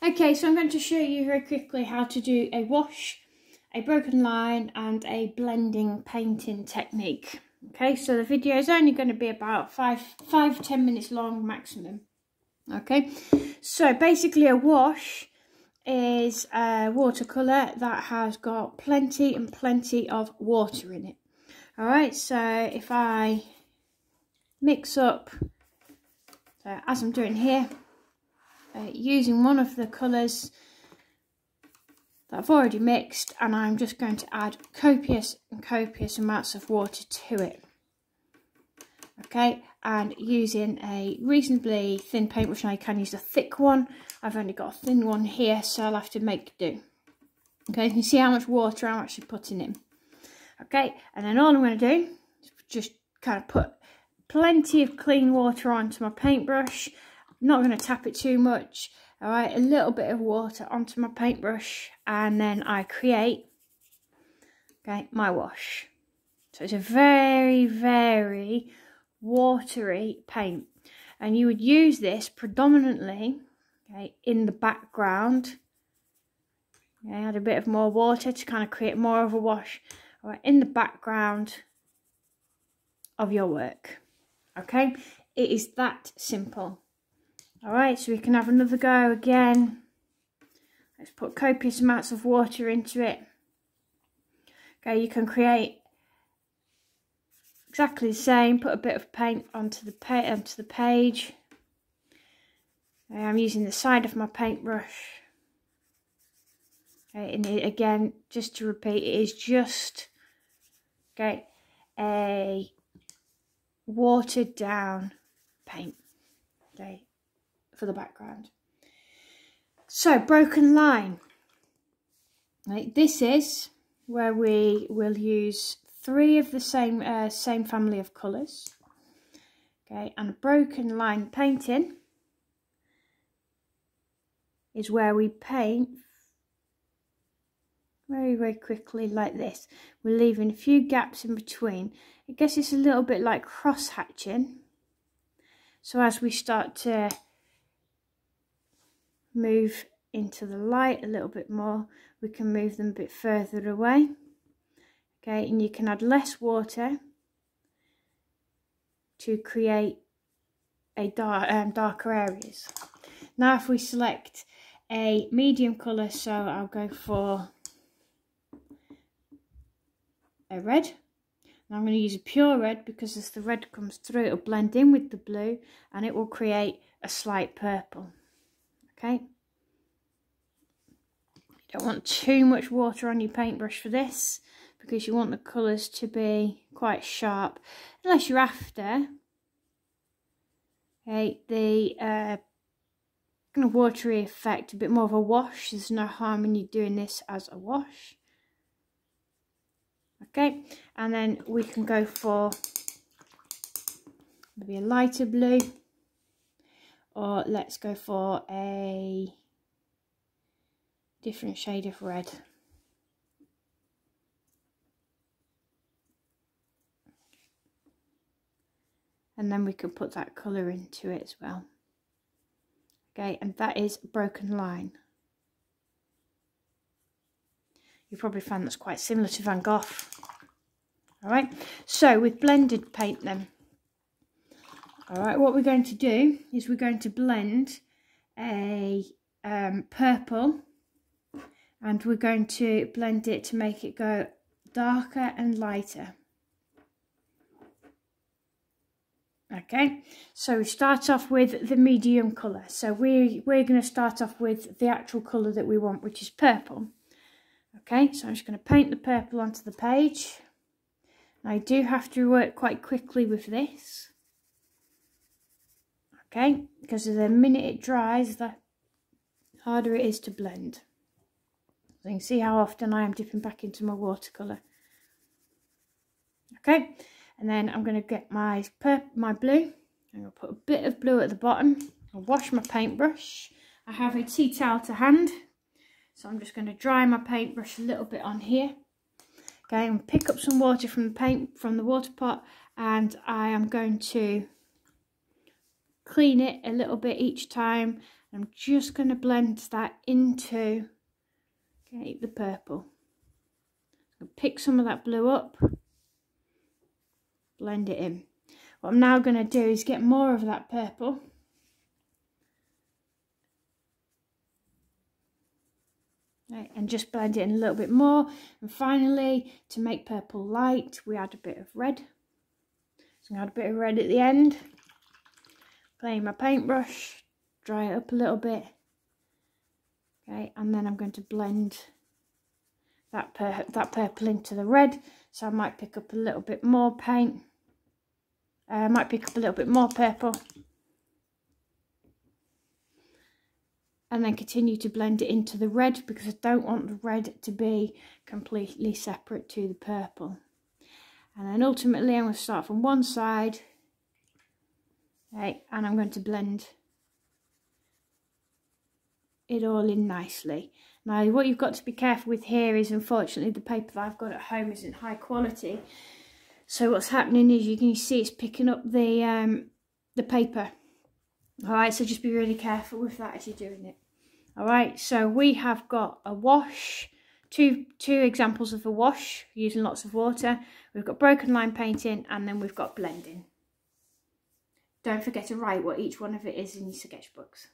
Okay, so I'm going to show you very quickly how to do a wash, a broken line and a blending painting technique. Okay, so the video is only going to be about 5-10 minutes long maximum. Okay, so basically a wash is a watercolour that has got plenty and plenty of water in it. Alright, so if I mix up, so as I'm doing here, using one of the colours that I've already mixed, and I'm just going to add copious amounts of water to it. Okay, and using a reasonably thin paintbrush. Now you can use a thick one. I've only got a thin one here, so I'll have to make do. Okay, you can see how much water I'm actually putting in. Okay, and then all I'm going to do is just kind of put plenty of clean water onto my paintbrush. I'm not going to tap it too much. All right, a little bit of water onto my paintbrush, and then I create, okay, my wash. So it's a very, very watery paint, and you would use this predominantly, okay, in the background. Okay, add a bit of more water to kind of create more of a wash, all right, in the background of your work. Okay, it is that simple. All right, so we can have another go again. Let's put copious amounts of water into it. Okay, you can create exactly the same. Put a bit of paint onto the page. I'm using the side of my paintbrush. Okay, and again, just to repeat, it is just, okay, a watered down paint, okay, for the background. So broken line, right, this is where we will use 3 of the same family of colours. Okay, and a broken line painting is where we paint very, very quickly like this. We're leaving a few gaps in between. I guess it's a little bit like cross hatching. So as we start to move into the light a little bit more, we can move them a bit further away. Okay, and you can add less water to create a darker areas. Now if we select a medium colour, so I'll go for a red. Now I'm going to use a pure red, because as the red comes through, it'll blend in with the blue and it will create a slight purple. Okay, you don't want too much water on your paintbrush for this, because you want the colours to be quite sharp, unless you're after, okay, the kind of watery effect, a bit more of a wash. There's no harm in you doing this as a wash. Okay, and then we can go for maybe a lighter blue, or let's go for a different shade of red. And then we can put that colour into it as well. Okay, and that is broken line. You probably find that's quite similar to Van Gogh. Alright, so with blended paint then. Alright, what we're going to do is we're going to blend a purple, and we're going to blend it to make it go darker and lighter. Okay, so we start off with the medium colour. So we're going to start off with the actual colour that we want, which is purple. Okay, so I'm just going to paint the purple onto the page. I do have to work quite quickly with this. Okay, because the minute it dries, the harder it is to blend. So you can see how often I am dipping back into my watercolour. Okay, and then I'm going to get my blue. I'm going to put a bit of blue at the bottom. I'll wash my paintbrush. I have a tea towel to hand, so I'm just going to dry my paintbrush a little bit on here. Okay, and pick up some water from the water pot, and I am going to clean it a little bit each time. I'm just going to blend that into the purple. I'll pick some of that blue up, blend it in. What I'm now going to do is get more of that purple. Right, and just blend it in a little bit more. And finally, to make purple light, we add a bit of red. So I'm going to add a bit of red at the end. Playing my paintbrush, dry it up a little bit. Okay, and then I'm going to blend that purple into the red. So I might pick up a little bit more paint. I might pick up a little bit more purple. And then continue to blend it into the red, because I don't want the red to be completely separate to the purple. And then ultimately I'm going to start from one side. Okay, and I'm going to blend it all in nicely. Now what you've got to be careful with here is, unfortunately, the paper that I've got at home isn't high quality. So what's happening is, you can see it's picking up the paper. Alright, so just be really careful with that as you're doing it. Alright, so we have got a wash, two examples of a wash using lots of water. We've got broken line painting, and then we've got blending. Don't forget to write what each one of it is in your sketchbooks.